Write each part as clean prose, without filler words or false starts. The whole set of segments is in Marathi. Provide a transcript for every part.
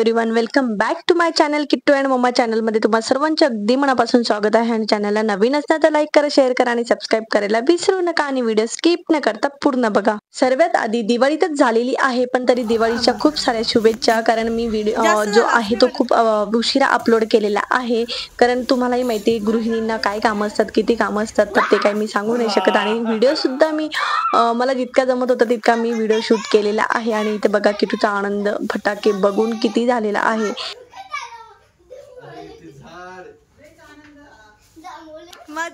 Everyone, welcome back to my channel Kittu and mamma channel मध्ये तुम्हा सर्वांचं अगदी मनापासून स्वागत आहे। आणि चॅनलला नवीन असणार तर लाईक करा, शेअर करा आणि सबस्क्राईब करायला विसरू नका आणि व्हिडिओ स्किप न करता पूर्ण बघा। सर्वात आधी दिवाळीतच झालेली आहे, पण तरी दिवाळीच्या खूप साऱ्या शुभेच्छा। कारण मी व्हिडिओ जो आहे तो खूप उशिरा अपलोड केलेला आहे, कारण तुम्हालाही माहिती आहे गृहिणींना काय कामं असतात, किती कामं असतात, तर ते काही मी सांगू नाही शकत। आणि व्हिडिओ सुद्धा मी मला जितका जमत होता तितका मी व्हिडिओ शूट केलेला आहे। आणि इथे बघा किटूचा आनंद फटाके बघून किती झालेला आहे।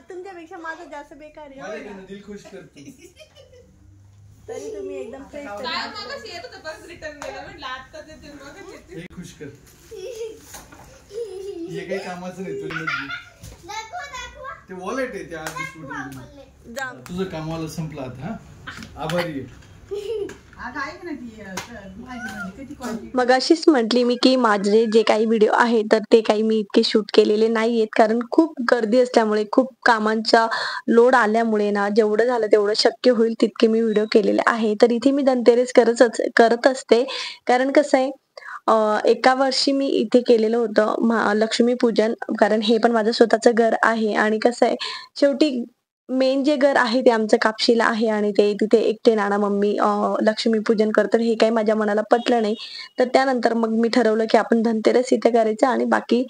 तुमच्यापेक्षा माझं जास्त बेकार आहे, दिल खुश करते तरी तुम्ही एकदम फ्रेश खुश कर। हे काही कामाचं नाही तुझं, ते वॉलेट आहे त्या आधी तुझं कामाला संपलं आता। आभारी मग अशीच म्हटली मी की माझे जे काही व्हिडिओ आहे तर ते काही मी इतके शूट केलेले नाहीयेत, कारण खूप गर्दी असल्यामुळे, खूप कामांचा लोड आल्यामुळे ना जेवढं झालं तेवढं शक्य होईल तितके मी व्हिडिओ केलेले आहे। तर इथे मी धनतेरस करत असते, कारण कसं आहे एका वर्षी मी इथे केलेलं होतं लक्ष्मीपूजन, कारण हे पण माझं स्वतःचं घर आहे। आणि कसं आहे शेवटी मेन जे घर आहे ते आमचं कापशीला आहे आणि ते तिथे एकटे नाना मम्मी लक्ष्मीपूजन करतात, हे काही माझ्या मनाला पटलं नाही। तर त्यानंतर मग मी ठरवलं की आपण धनतेरस इथे करायचं आणि बाकी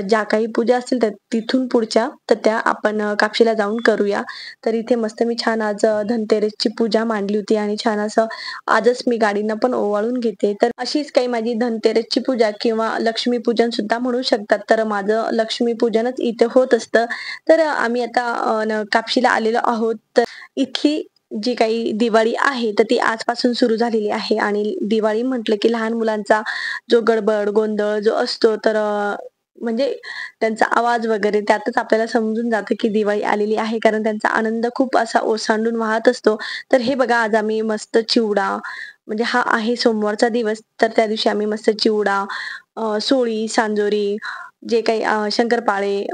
ज्या काही पूजा असतील तर तिथून पुढच्या तर त्या आपण कापशीला जाऊन करूया। तर इथे मस्त मी छान आज धनतेरसची पूजा मांडली होती आणि छान असं आजच मी गाडीनं पण ओवाळून घेते। तर अशीच काही माझी धनतेरसची पूजा किंवा लक्ष्मीपूजन सुद्धा म्हणू शकतात, तर माझं लक्ष्मीपूजनच इथे होत असतं। तर आम्ही आता कापशीला आलेलो आहोत। तर इथली जी काही दिवाळी आहे तर ती आजपासून सुरू झालेली आहे। आणि दिवाळी म्हटलं की लहान मुलांचा जो गडबड गोंधळ जो असतो, तर म्हणजे त्यांचा आवाज वगैरे त्यातच आपल्याला समजून जातं की दिवाळी आलेली आहे, कारण त्यांचा आनंद खूप असा ओसांडून वाहत असतो। तर हे बघा आज आम्ही मस्त चिवडा, म्हणजे हा आहे सोमवारचा दिवस, तर त्या दिवशी आम्ही मस्त चिवडा, सोळी, सांजोरी, जे काही शंकरपाळे,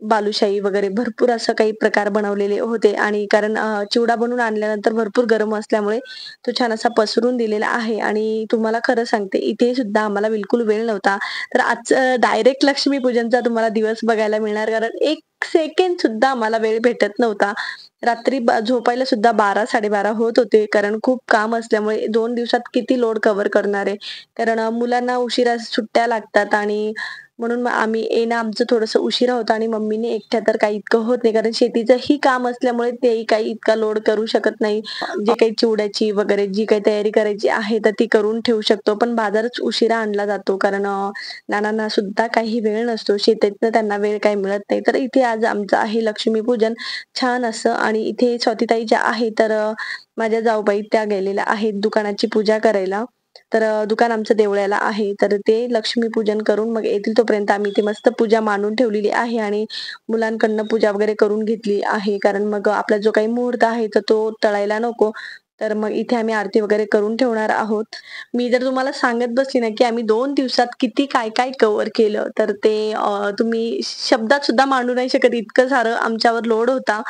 बालुशाही वगैरे भरपूर असं काही प्रकार बनवलेले होते। आणि कारण चिवडा बनवून आणल्यानंतर भरपूर गरम असल्यामुळे तो छान असा पसरून दिलेला आहे। आणि तुम्हाला खरं सांगते इथे सुद्धा आम्हाला बिलकुल वेळ नव्हता, तर आज डायरेक्ट लक्ष्मीपूजनचा तुम्हाला दिवस बघायला मिळणार, कारण एक सेकंड सुद्धा आम्हाला वेळ भेटत नव्हता। रात्री झोपायला सुद्धा 12-12:30 होत होते, कारण खूप काम असल्यामुळे 2 दिवसात किती लोड कव्हर करणार आहे, कारण मुलांना उशिरा सुट्ट्या लागतात आणि म्हणून मग आम्ही येणं आमचं थोडंसं उशिरा होतं। आणि मम्मीने एकट्या तर काही इतकं होत नाही, कारण शेतीचंही काम असल्यामुळे तेही काही इतका लोड करू शकत नाही। जे काही चिवड्याची वगैरे जी काही तयारी करायची आहे तर ती करून ठेवू शकतो, पण बाजारच उशिरा आणला जातो, कारण नानांना सुद्धा काही वेळ नसतो, शेतीतनं त्यांना वेळ काही मिळत नाही। तर इथे आज आमचं आहे लक्ष्मीपूजन छान असं। आणि इथे स्वातीताई ज्या आहे तर माझ्या जाऊबाई त्या गेलेल्या आहेत दुकानाची पूजा करायला, तर दुकान आमचं देवळ्याला आहे, तर ते लक्ष्मीपूजन करून मग येतील तोपर्यंत आम्ही इथे मस्त पूजा मांडून ठेवलेली आहे। आणि मुलांकडनं पूजा वगैरे करून घेतली आहे, कारण मग आपला जो काही मुहूर्त आहे तर तो टळायला नको, तर मग इथे आम्ही आरती वगैरे करून ठेवणार आहोत। मी जर तुम्हाला सांगत बसली ना की आम्ही 2 दिवसात किती काय काय कव्हर केलं, तर ते तुम्ही शब्दात सुद्धा मांडू नाही शकत, इतकं सारं आमच्यावर लोड होता।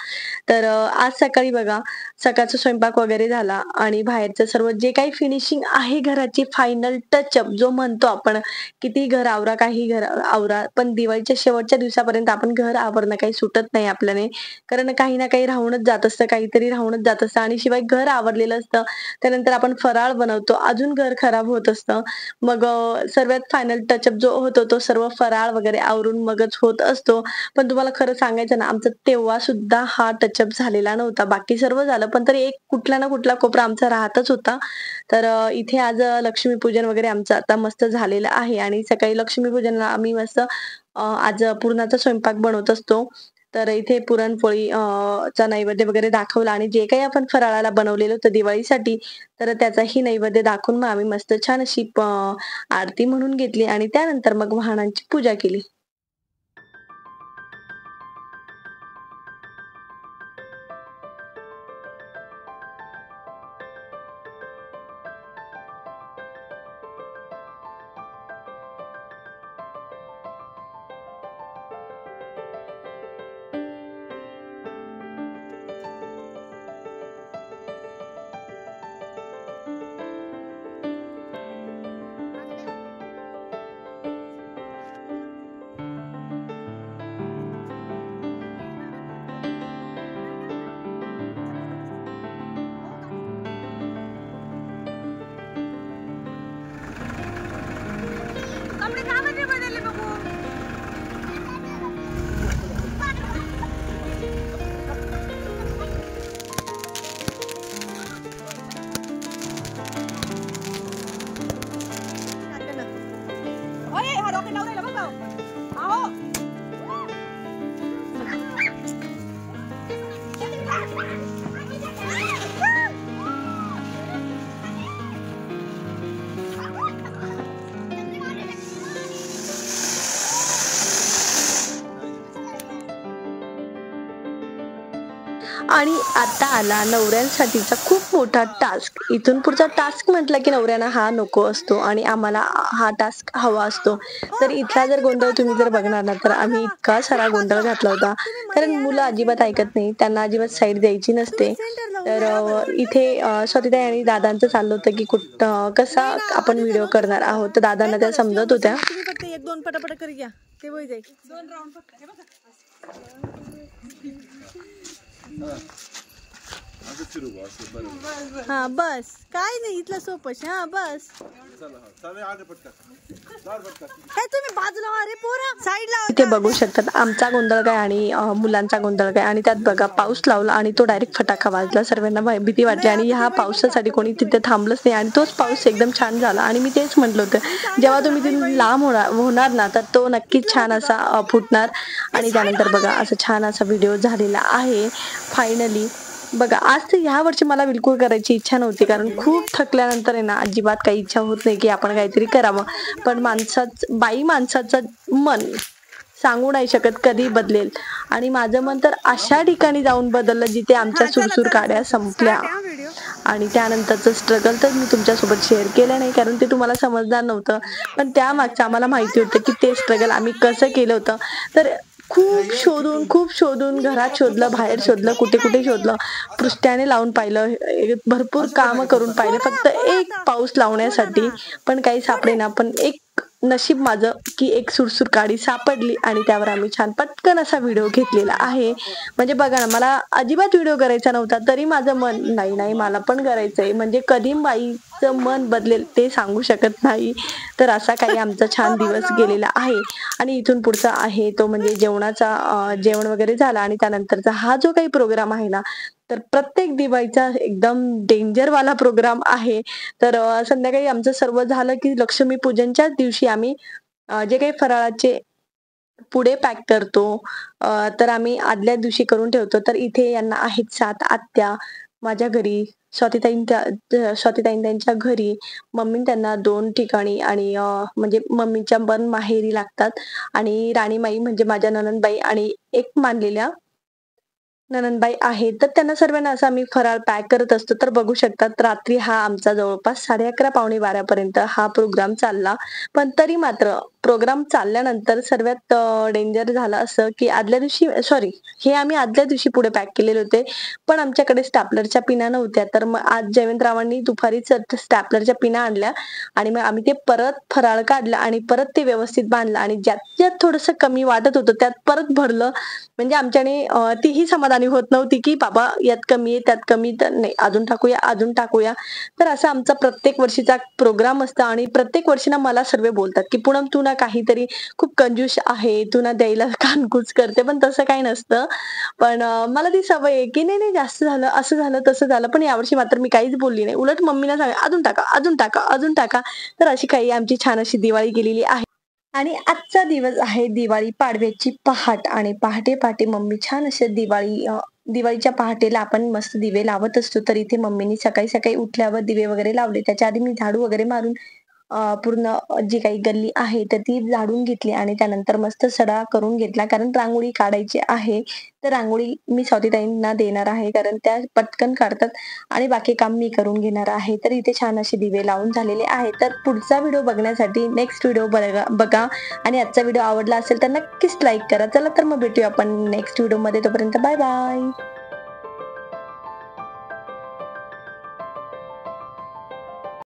तर आज सकाळी बघा सकाळचा स्वयंपाक वगैरे झाला आणि बाहेरचं सर्व जे काही फिनिशिंग आहे घराची फायनल टचअप जो म्हणतो आपण, किती घर आवरा काही घर आवरा, पण दिवाळीच्या शेवटच्या दिवसापर्यंत आपण घर आवरणं काही सुटत नाही आपल्याने, कारण काही ना काही राहूनच जात असतं, काहीतरी राहूनच जात असतं। आणि शिवाय घर आवरलेलं असतं त्यानंतर आपण फराळ बनवतो, अजून घर खराब होत असतं। मग सर्वात फायनल टचअप जो होतो तो सर्व फराळ वगैरे आवरून मगच होत असतो। पण तुम्हाला खरं सांगायचं ना, आमचं तेव्हा सुद्धा हा टचअप झालेला नव्हता, बाकी सर्व झालं पण तरी एक कुठला ना कुठला कोपरा आमचा राहतच होता। तर इथे आज लक्ष्मीपूजन वगैरे आमचं आता मस्त झालेलं आहे। आणि सकाळी लक्ष्मीपूजनाला आम्ही मस्त आज पुरणाचा स्वयंपाक बनवत असतो, तर इथे पुरणपोळी चा नैवेद्य वगैरे दाखवला आणि जे काही आपण फराळाला बनवलेलं होतं दिवाळीसाठी तर त्याचाही नैवेद्य दाखवून मग आम्ही मस्त छान अशी आरती म्हणून घेतली आणि त्यानंतर मग वाहनांची पूजा केली। आणि आता आला नवऱ्यांसाठीचा खूप मोठा टास्क. इथून पुढचा टास्क म्हटलं की नवऱ्यांना हा नको असतो आणि आम्हाला हा टास्क हवा असतो. तर इथला जर गोंधळ तुम्ही जर बघणार ना तर आम्ही इतका सारा गोंधळ घातला होता, कारण मुलं अजिबात ऐकत नाही, त्यांना अजिबात साईड द्यायची नसते. तर इथे स्वातीताई आणि दादांचं चाललं होतं की कसा आपण व्हिडिओ करणार आहोत. तर दादांना त्या समजत होत्या. फक्त एक दोन पटापट करी घ्या, ते होई जाईल. 2 राऊंड फक्त. हे बघा हा बस, काय नाही इथलं सोपं. हा बस, हे तुम्ही बाजूला अरे पोरा साईडला. इथे बघू शकतात आमचा गोंधळ काय आणि मुलांचा गोंधळ काय. आणि त्यात बघा पाऊस लावला आणि तो डायरेक्ट फटाका वाजला. सर्वांना भीती वाटली आणि ह्या पावसासाठी कोणी तिथे थांबलंच नाही आणि तोच पाऊस एकदम छान झाला. आणि मी तेच म्हटलं होतं, जेव्हा तुम्ही तिथे लांब होणार ना तर तो नक्कीच छान असा फुटणार. आणि त्यानंतर बघा असं छान असा व्हिडिओ झालेला आहे फायनली. बघा आज तर ह्या वर्षी मला बिलकुल करायची इच्छा नव्हती, कारण खूप थकल्यानंतर आहे ना अजिबात काही इच्छा होत नाही की आपण काहीतरी करावं. पण बाई माणसाचं मन सांगू नाही शकत कधी बदलेल. आणि माझं मन तर अशा ठिकाणी जाऊन बदललं जिथे आमच्या सुरसूर काड्या संपल्या. आणि त्यानंतरचं स्ट्रगल तर मी तुमच्यासोबत शेअर केलं नाही, कारण ते तुम्हाला समजणार नव्हतं. पण त्यामागचं आम्हाला माहिती होतं की ते स्ट्रगल आम्ही कसं केलं होतं. तर खूप शोधून घरात शोधलं, बाहेर शोधलं, कुठे कुठे शोधलं, पृष्ठाने लावून पाहिलं, भरपूर काम करून पाहिलं फक्त एक पाऊस लावण्यासाठी, पण काही सापडेना. पण एक नशीब माझं की एक सुरसूर काडी सापडली आणि त्यावर आम्ही छान पटकन असा व्हिडिओ घेतलेला आहे. म्हणजे बघा ना, मला अजिबात व्हिडिओ करायचा नव्हता तरी माझं मन नाही मला पण करायचंय. म्हणजे कधी बाईचं मन बदलेल ते सांगू शकत नाही. तर असा काही आमचा छान दिवस गेलेला आहे. आणि इथून पुढचा आहे तो म्हणजे जेवण वगैरे झाला आणि त्यानंतरचा हा जो काही प्रोग्राम आहे ना, तर प्रत्येक दिवाळीचा एकदम डेंजरवाला प्रोग्राम आहे. तर संध्याकाळी आमचं सर्व झालं की लक्ष्मी पूजनच्याच दिवशी आम्ही जे काही फराळाचे पुढे पॅक करतो, तर आम्ही आदल्या दिवशी करून ठेवतो. तर इथे यांना आहेत 7 आत्या, माझ्या घरी स्वातीताईं त्यांच्या घरी, मम्मी त्यांना 2 ठिकाणी आणि म्हणजे मम्मीच्या पण माहेरी लागतात. आणि राणीमाई म्हणजे माझ्या नणंदबाई आणि एक मानलेल्या नणंदबाई आहेत. तर त्यांना सर्वांना असं आम्ही फराळ पॅक करत असतो. तर बघू शकतात रात्री हा आमचा जवळपास 11:30 पावणे 12 पर्यंत हा प्रोग्राम चालला. पण तरी मात्र प्रोग्राम चालल्यानंतर सर्वात डेंजर झालं असं की आदल्या दिवशी हे आम्ही आदल्या दिवशी पुढे पॅक केलेले होते, पण आमच्याकडे स्टॅपलरच्या पिना नव्हत्या. तर मग आज जयवंतरावांनी दुपारीच स्टॅपलरच्या पिना आणल्या आणि मग आम्ही ते परत फराळ काढला आणि परत ते व्यवस्थित बांधलं आणि ज्यात थोडंसं कमी वाटत होतं त्यात परत भरलं. म्हणजे आमच्याने तीही समाधानी होत नव्हती की बाबा यात कमी आहे त्यात कमी, तर नाही अजून टाकूया. तर असा आमचा प्रत्येक वर्षीचा प्रोग्राम असतो. आणि प्रत्येक वर्षी ना मला सर्व बोलतात की पूनम तू ना काहीतरी खूप कंजूस आहे, तू ना द्यायला कानकूच करते. पण तसं काही नसतं. पण मला ती सवय आहे की नाही जास्त झालं, असं झालं तसं झालं. पण यावर्षी मात्र मी काहीच बोलली नाही, उलट मम्मीला सांगा अजून टाका. तर अशी काही आमची छान अशी दिवाळी गेलेली आहे. आणि आजचा दिवस आहे दिवाळी पाडव्याची पहाट. आणि पहाटे मम्मी छान असे दिवाळीच्या पहाटेला आपण मस्त दिवे लावत असतो. तर इथे मम्मीने सकाळी उठल्यावर दिवे वगैरे लावले. त्याच्या आधी मी झाडू वगैरे मारून पूर्ण जी काही गल्ली आहे तर ती झाडून घेतली आणि त्यानंतर मस्त सडा करून घेतला, कारण रांगोळी काढायची आहे. तर रांगोळी मी स्वातीताईंना देणार आहे, कारण त्या पटकन काढतात आणि बाकी काम मी करून घेणार आहे. तर इथे छान असे दिवे लावून झालेले आहे. तर पुढचा व्हिडिओ बघण्यासाठी नेक्स्ट व्हिडिओ बघा. आणि आजचा व्हिडिओ आवडला असेल तर नक्कीच लाईक करा. चला तर मग भेटूया आपण नेक्स्ट व्हिडिओ मध्ये. तोपर्यंत बाय बाय.